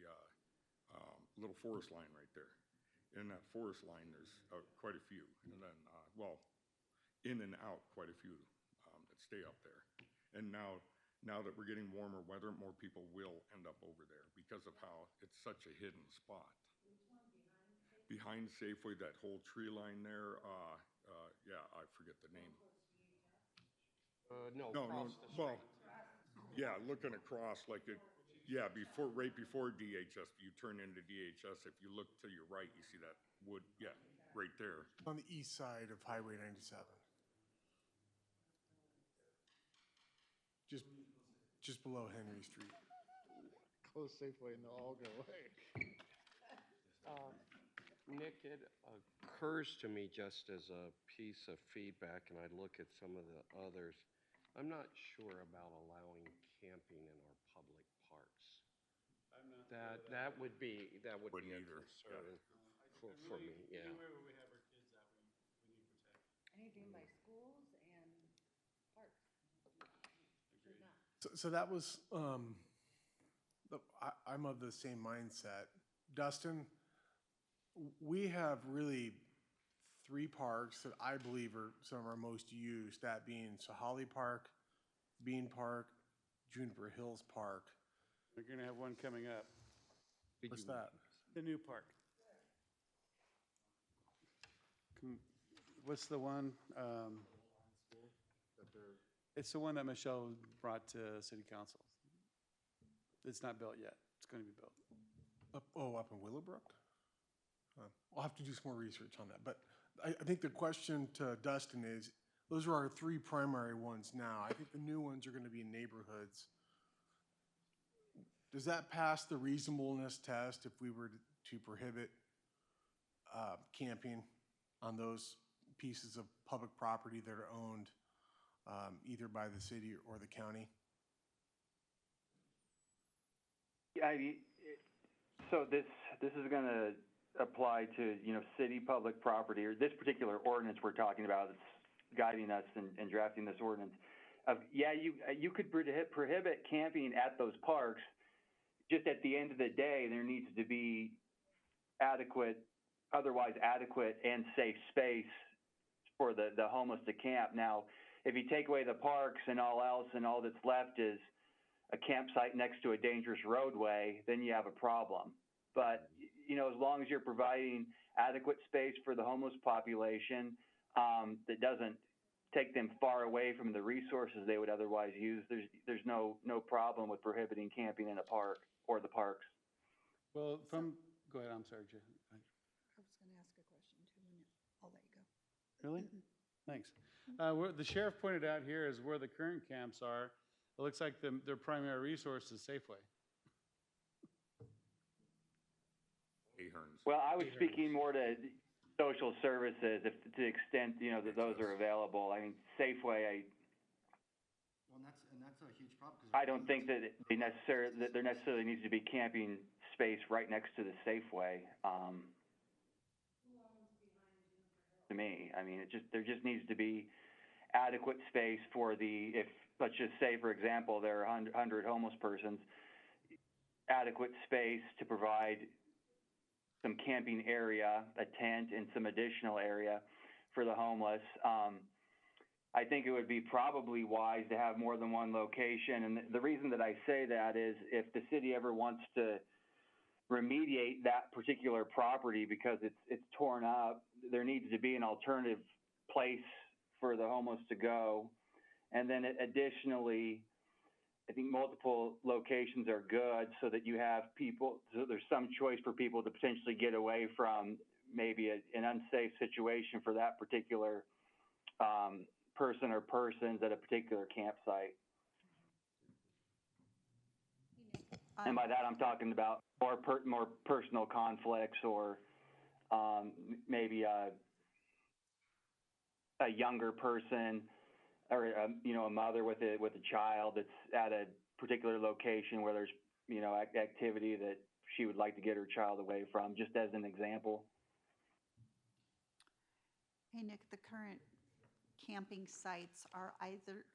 little forest line right there. In that forest line, there's quite a few, and then, well, in and out, quite a few that stay up there. And now that we're getting warmer weather, more people will end up over there because of how it's such a hidden spot. Behind Safeway, that whole tree line there, yeah, I forget the name. No, No, across the well, street. yeah, looking across like it, yeah, right before DHS, you turn into DHS. If you look to your right, you see that wood, yeah, right there. On the east side of Highway 97. Just below Henry Street. Close Safeway and they'll all go away. Nick, it occurs to me just as a piece of feedback, and I look at some of the others, I'm not sure about allowing camping in our public parks. That would be a Wouldn't either, concern for me, yeah. Anywhere where we have our kids at, we need to protect. Anything by schools and parks. Should not. So that was, I'm of the same mindset. Dustin, we have really 3 parks that I believe are some of our most used, that being Sahali Park, Bean Park, Juniper Hills Park. We're gonna have one coming up, What's that? the new park. What's the one? It's the one that Michelle brought to city council. It's not built yet. It's gonna be built. Up in Willowbrook? I'll have to do some more research on that. But I think the question to Dustin is, those are our 3 primary ones now. I think the new ones are gonna be in neighborhoods. Does that pass the reasonableness test if we were to prohibit camping on those pieces of public property that are owned either by the city or the county? Yeah, so this is going to apply to, city public property, or this particular ordinance we're talking about that's guiding us in drafting this ordinance. Yeah, you could prohibit camping at those parks. Just at the end of the day, there needs to be otherwise adequate and safe space for the homeless to camp. Now, if you take away the parks and all else, and all that's left is a campsite next to a dangerous roadway, then you have a problem. But, as long as you're providing adequate space for the homeless population, that doesn't take them far away from the resources they would otherwise use, there's no problem with prohibiting camping in a park or the parks. Well, go ahead, I'm sorry, Jay. I was going to ask a question too, and I'll let you go. Really? Thanks. The sheriff pointed out here is where the current camps are. It looks like their primary resource is Safeway. Aherns. Well, I was speaking more to social services, if to the extent, that those are available. I mean, Safeway, Well, and that's a huge problem. 'Cause I don't think that there necessarily needs to be camping space right next to the Safeway. To me, I mean, there just needs to be adequate space for if, let's just say, for example, there are 100 homeless persons, adequate space to provide some camping area, a tent, and some additional area for the homeless. I think it would be probably wise to have more than one location. And the reason that I say that is if the city ever wants to remediate that particular property because it's torn up, there needs to be an alternative place for the homeless to go. And then additionally, I think multiple locations are good so that you have so there's some choice for people to potentially get away from maybe an unsafe situation for that particular person or persons at a particular campsite. And by that, I'm talking about more personal conflicts, or maybe a younger person, or a mother with a child that's at a particular location where there's activity that she would like to get her child away from, just as an example. Hey, Nick, the current camping sites are either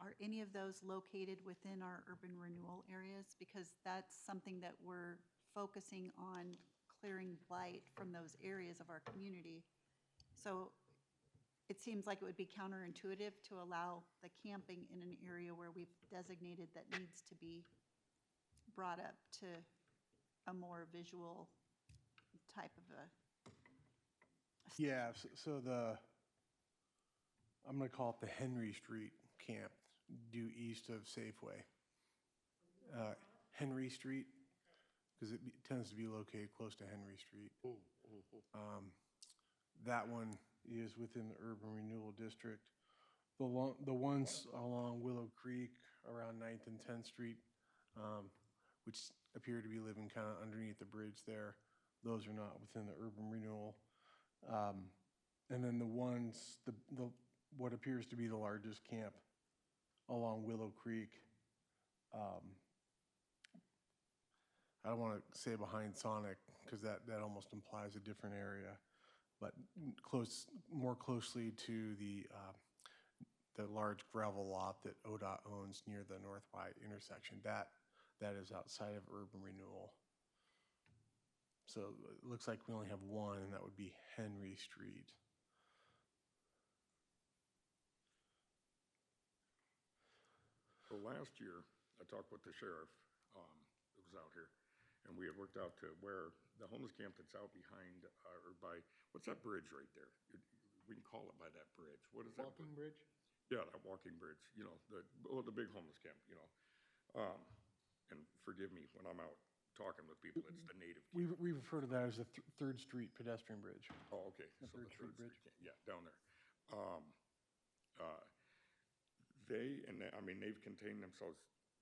Are any of those located within our urban renewal areas? Because that's something that we're focusing on, clearing blight from those areas of our community. So it seems like it would be counterintuitive to allow the camping in an area where we've designated that needs to be brought up to a more visual type of a. Yeah, so I'm gonna call it the Henry Street camp, due east of Safeway. Henry Street, because it tends to be located close to Henry Street. That one is within the urban renewal district. The ones along Willow Creek around 9th and 10th Street, which appear to be living kind of underneath the bridge there, those are not within the urban renewal. And then the ones, what appears to be the largest camp along Willow Creek, I don't want to say behind Sonic, because that almost implies a different area, but more closely to the large gravel lot that ODOT owns near the North White intersection. That is outside of urban renewal. So it looks like we only have one, and that would be Henry Street. So last year, I talked with the sheriff, that was out here, and we had worked out to where the homeless camp that's out behind, or by, what's that bridge right there? We can call it by that bridge. What is that? Walking bridge? Yeah, that walking bridge, you know, the big homeless camp, you know. And forgive me, when I'm out talking with people, it's the native camp. We refer to that as the Third Street pedestrian bridge. Oh, okay. The So Third Street Bridge. camp, yeah, down there. I mean, they've contained themselves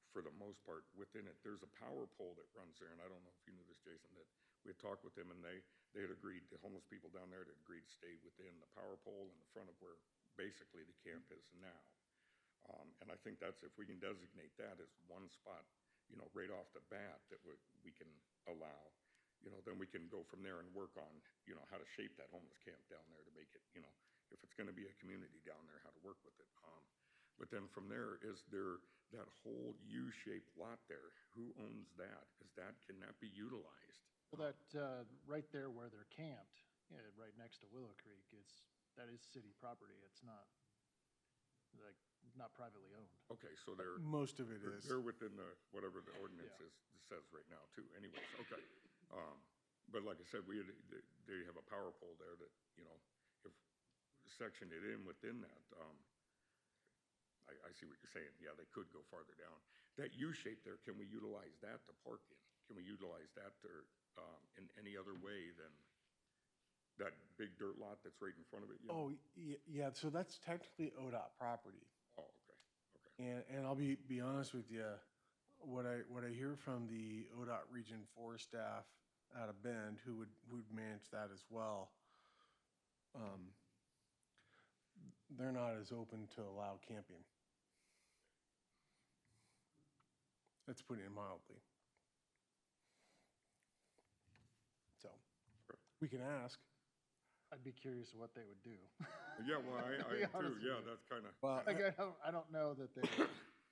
for the most part within it. There's a power pole that runs there, and I don't know if you knew this, Jason, that we had talked with them, and they had agreed, the homeless people down there had agreed to stay within the power pole in the front of where basically the camp is now. And I think that's, if we can designate that as one spot, you know, right off the bat that we can allow, you know, then we can go from there and work on, you know, how to shape that homeless camp down there to make it, you know, if it's gonna be a community down there, how to work with it. But then from there, is there that whole U-shaped lot there? Who owns that? Can that be utilized? Well, that, right there where they're camped, right next to Willow Creek, that is city property. It's not, like, not privately owned. Okay, so they're. Most of it is. They're within the, whatever the ordinance says right now too, anyways, okay. But like I said, they have a power pole there that, you know, if sectioned it in within that, I see what you're saying, yeah, they could go farther down. That U-shape there, can we utilize that to park in? Can we utilize that to, in any other way than that big dirt lot that's right in front of it? You know? Oh, yeah, so that's technically ODOT property. Oh, okay. And I'll be honest with you, what I hear from the ODOT Region 4 staff out of Bend, who would manage that as well, they're not as open to allow camping. That's putting it mildly. So, we can ask. I'd be curious what they would do. Yeah, well, I be too, honest with yeah, you. that's kind of. Well, Like, I don't know that they,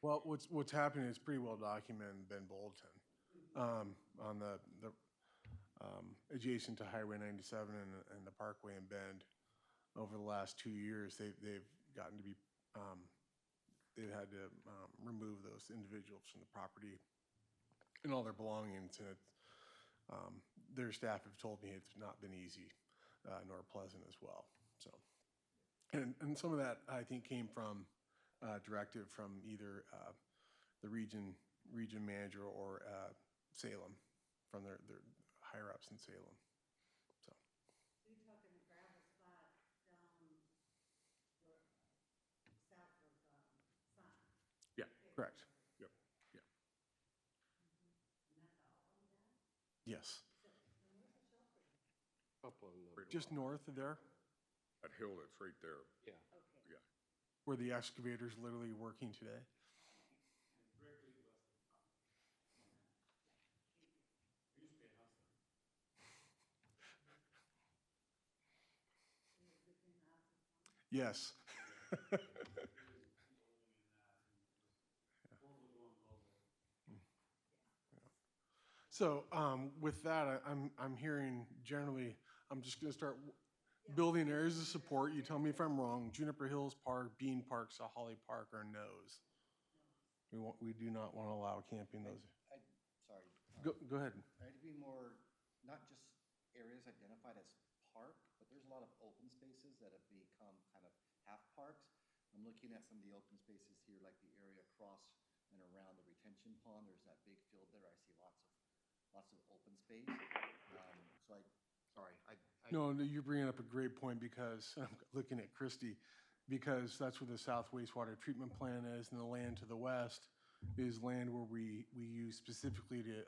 well, what's happening is pretty well documented in Bend Bulletin, on the adjacent to Highway 97 and the Parkway in Bend. Over the last 2 years, they've gotten to be, they've had to remove those individuals from the property and all their belongings, and their staff have told me it's not been easy, nor pleasant as well. So, and some of that I think came from directive from either the region manager or Salem, from their higher ups in Salem. So. You're talking a gravel spot down south of Sun. Yeah, Correct. yep, yeah. And that's all of that? Yes. So, and where's the shelter? Up on the. Just north of there, That hill that's right there, Yeah. Okay. yeah. where the excavator's literally working today. Yes. So with that, I'm hearing generally, I'm just going to start building areas of support. You tell me if I'm wrong. Juniper Hills Park, Bean Park, Sahali Park are no's. We do not want to allow camping those. Sorry. Go ahead. I'd be more, not just areas identified as park, but there's a lot of open spaces that have become kind of half parks. I'm looking at some of the open spaces here, like the area across and around the retention pond. There's that big field there. I see lots of open space. No, you're bringing up a great point because I'm looking at Christie, because that's where the South Wastewater Treatment Plant is, and the land to the west is land where we use specifically to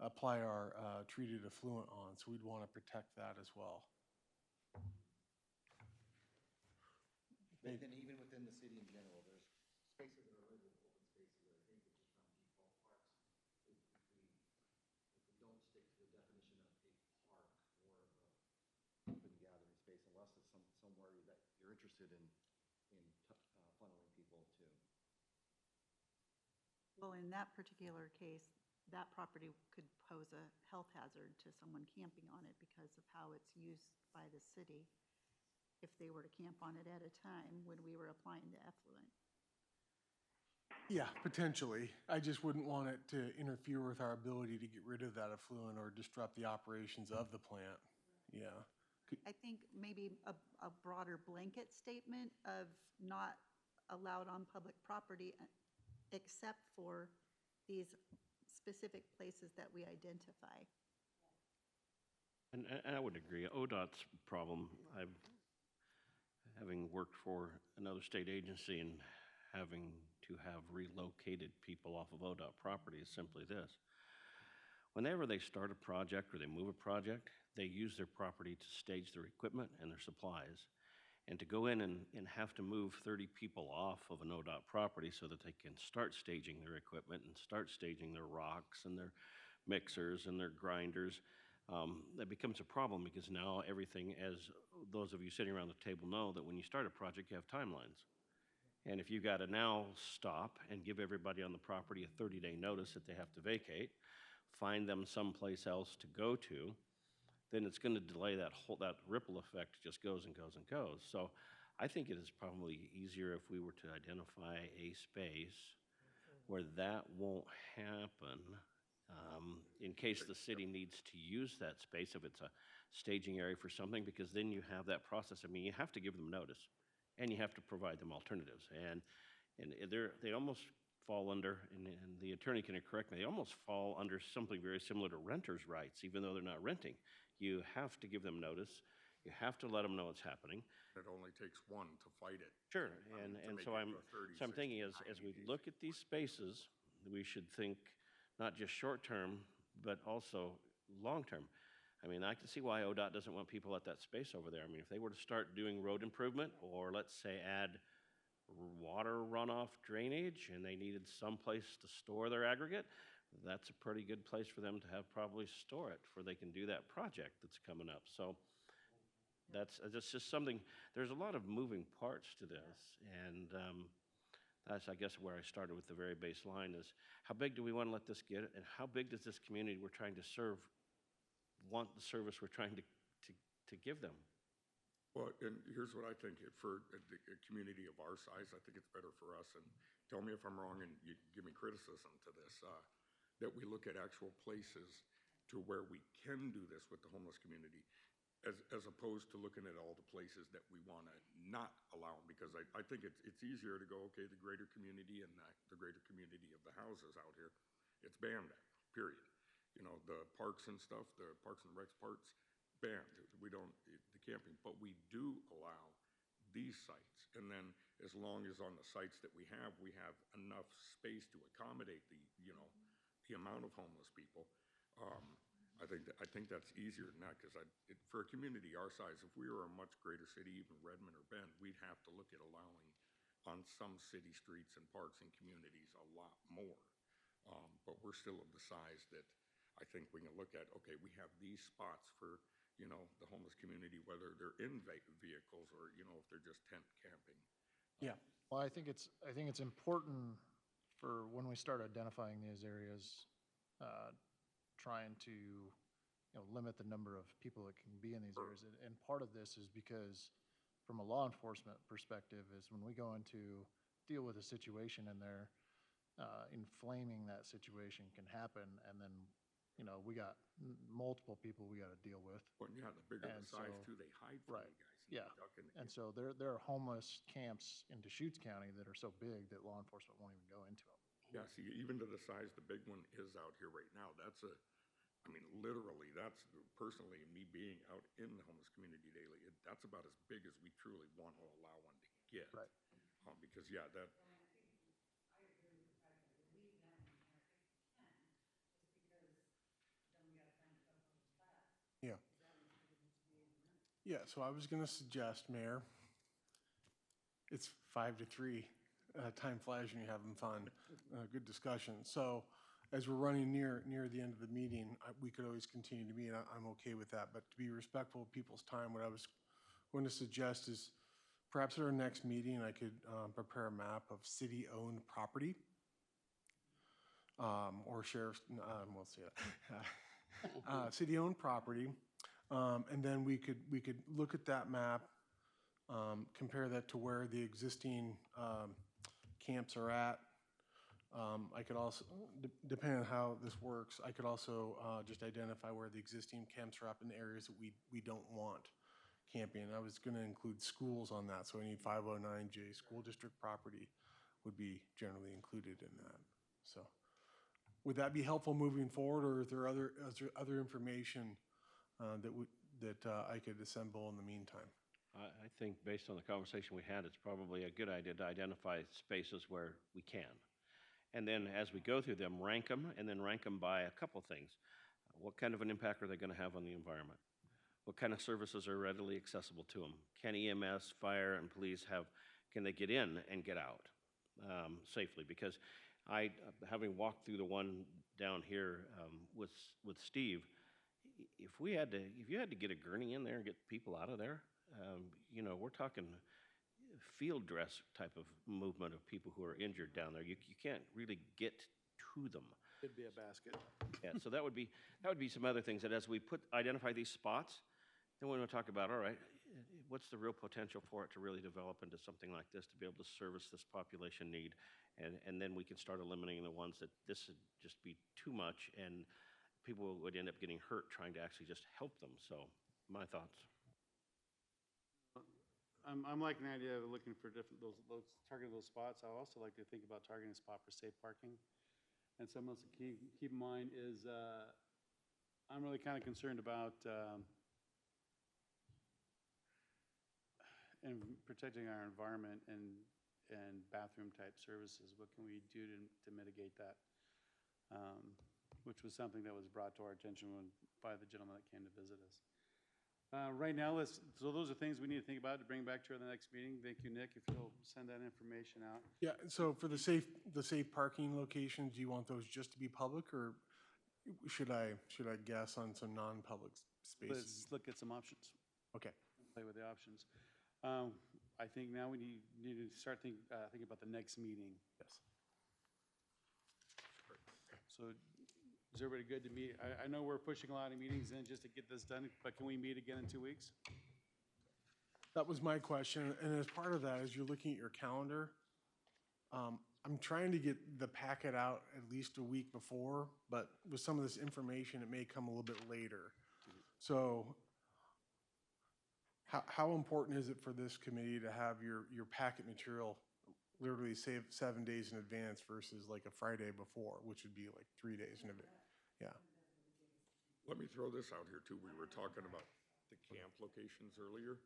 apply our treated effluent on. So we'd want to protect that as well. But then even within the city in general, there's spaces that are labeled open spaces that I think are just around default parks. If we don't stick to the definition of a park, more of a open gathering space, unless it's somewhere that you're interested in funneling people to. Well, in that particular case, that property could pose a health hazard to someone camping on it because of how it's used by the city if they were to camp on it at a time when we were applying the effluent. Yeah, potentially. I just wouldn't want it to interfere with our ability to get rid of that effluent or disrupt the operations of the plant. Yeah. I think maybe a broader blanket statement of not allowed on public property except for these specific places that we identify. And I would agree. ODOT's problem, having worked for another state agency and having to have relocated people off of ODOT property, is simply this. Whenever they start a project or they move a project, they use their property to stage their equipment and their supplies. And to go in and have to move 30 people off of an ODOT property so that they can start staging their equipment and start staging their rocks and their mixers and their grinders, that becomes a problem because now everything, as those of you sitting around the table know, that when you start a project, you have timelines. And if you got to now stop and give everybody on the property a 30-day notice that they have to vacate, find them someplace else to go to, then it's going to delay that ripple effect just goes and goes and goes. So I think it is probably easier if we were to identify a space where that won't happen, in case the city needs to use that space if it's a staging area for something, because then you have that process. I mean, you have to give them notice and you have to provide them alternatives. And they almost fall under, and the attorney can correct me, they almost fall under something very similar to renters' rights, even though they're not renting. You have to give them notice. You have to let them know what's happening. It only takes one to fight it. Sure, and so I'm thinking as we look at these spaces, we should think not just short-term, but also long-term. I mean, I can see why ODOT doesn't want people at that space over there. I mean, if they were to start doing road improvement, or let's say add water runoff drainage, and they needed some place to store their aggregate, that's a pretty good place for them to have probably store it, for they can do that project that's coming up. So that's just something, there's a lot of moving parts to this, and that's, I guess, where I started with the very baseline is, how big do we want to let this get, and how big does this community we're trying to serve want the service we're trying to give them? Well, and here's what I think. For a community of our size, I think it's better for us, and tell me if I'm wrong and you give me criticism to this, that we look at actual places to where we can do this with the homeless community, as opposed to looking at all the places that we want to not allow them, because I think it's easier to go, okay, the greater community and the greater community of the houses out here, it's banned, period. You know, the parks and stuff, the Parks and Recs parts, banned. We don't, the camping, but we do allow these sites. And then as long as on the sites that we have enough space to accommodate the amount of homeless people, I think that's easier than that, because for a community our size, if we were a much greater city, even Redmond or Bend, we'd have to look at allowing on some city streets and parks and communities a lot more. But we're still of the size that I think we can look at, okay, we have these spots for, the homeless community, whether they're in vehicles or, if they're just tent camping. Yeah. Well, I think it's important for when we start identifying these areas, trying to, limit the number of people that can be in these areas. And part of this is because, from a law enforcement perspective, is when we go into deal with a situation in there, inflaming that situation can happen, and then, we got multiple people we got to deal with. Well, yeah, the bigger the And size so- too, they hide from right, you guys. yeah. And so there are homeless camps in Deschutes County that are so big that law enforcement won't even go into them. Yeah, see, even to the size the big one is out here right now, I mean, literally, that's personally, me being out in the homeless community daily, that's about as big as we truly want to allow one to get. Right. Because, yeah, that, Yeah. Yeah, so I was gonna suggest, Mayor, it's 5 to 3. Time flies when you're having fun. Good discussion. So as we're running near the end of the meeting, we could always continue to meet. I'm okay with that. But to be respectful of people's time, what I was going to suggest is perhaps at our next meeting, I could prepare a map of city-owned property. Or sheriff's, we'll see that. City-owned property. And then we could look at that map, compare that to where the existing camps are at. I could also, depending on how this works, I could also just identify where the existing camps are up in the areas that we don't want camping. I was going to include schools on that, so any 509J school district property would be generally included in that. So, would that be helpful moving forward, or is there other information that I could assemble in the meantime? I think based on the conversation we had, it's probably a good idea to identify spaces where we can. And then as we go through them, rank them, and then rank them by a couple things. What kind of an impact are they going to have on the environment? What kind of services are readily accessible to them? Can EMS, fire, and police can they get in and get out safely? Because having walked through the one down here with Steve, if you had to get a gurney in there and get people out of there, we're talking field dress type of movement of people who are injured down there. You can't really get to them. It'd be a basket. Yeah, so that would be some other things that as we identify these spots, then we're going to talk about, all right, what's the real potential for it to really develop into something like this, to be able to service this population need, and then we can start eliminating the ones that this would just be too much and people would end up getting hurt trying to actually just help them. So my thoughts. I'm liking the idea of looking for targeting those spots. I also like to think about targeting a spot for safe parking. And something else to keep in mind is I'm really kind of concerned about and protecting our environment and bathroom type services. What can we do to mitigate that? Which was something that was brought to our attention by the gentleman that came to visit us. Right now, so those are things we need to think about to bring back to the next meeting. Thank you, Nick, if you'll send that information out. Yeah, so for the safe parking locations, do you want those just to be public, or should I guess on some non-public spaces? Let's look at some options. Okay. Play with the options. I think now we need to start thinking about the next meeting. Yes. So is everybody good to meet? I know we're pushing a lot of meetings in just to get this done, but can we meet again in 2 weeks? That was my question, and as part of that, as you're looking at your calendar, I'm trying to get the packet out at least a week before, but with some of this information, it may come a little bit later. So how important is it for this committee to have your packet material literally 7 days in advance versus like a Friday before, which would be like 3 days in advance? Yeah. let me throw this out here too. We were talking about the camp locations earlier.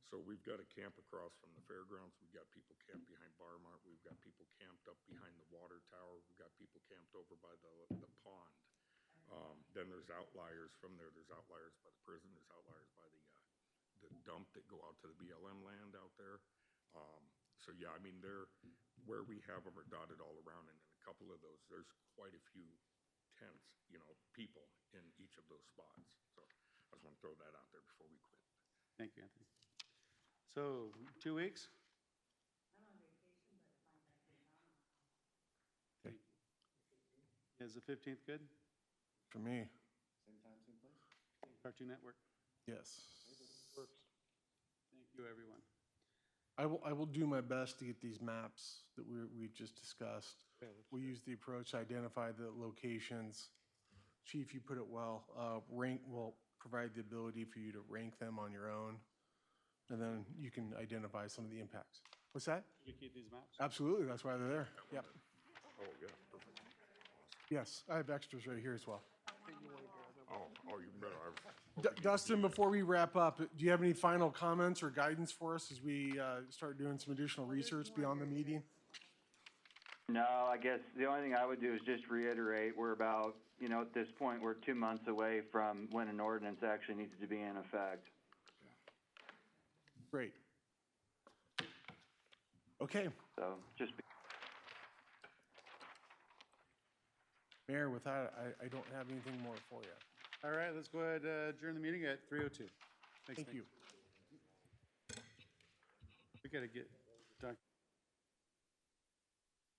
So we've got a camp across from the fairgrounds. We've got people camped behind Bar Mart. We've got people camped up behind the water tower. We've got people camped over by the pond. Then there's outliers from there. There's outliers by the prison. There's outliers by the dump that go out to the BLM land out there. So yeah, I mean, where we have them are dotted all around, and in a couple of those, there's quite a few tents, people in each of those spots. So I just want to throw that out there before we quit. Thank you, Anthony. So 2 weeks? Okay. Is the 15th good? For me. Same time, same place? Cartoon Network. Yes. Thank you, everyone. I will do my best to get these maps that we just discussed. We'll use the approach to identify the locations. Chief, you put it well. Rank will provide the ability for you to rank them on your own, and then you can identify some of the impacts. What's that? Should we keep these maps? Absolutely, that's why they're there. Yep. Oh, yeah, perfect. Yes, I have extras right here as well. Oh, you better. Dustin, before we wrap up, do you have any final comments or guidance for us as we start doing some additional research beyond the meeting? No, I guess the only thing I would do is just reiterate, we're about, at this point, we're 2 months away from when an ordinance actually needs to be in effect. Great. Okay, So just Mayor, with that, I don't have anything more for you. All right, let's go ahead, adjourn the meeting at 3:02. Thanks, Thank Nick. you. We gotta get Dr.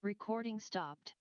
Recording stopped.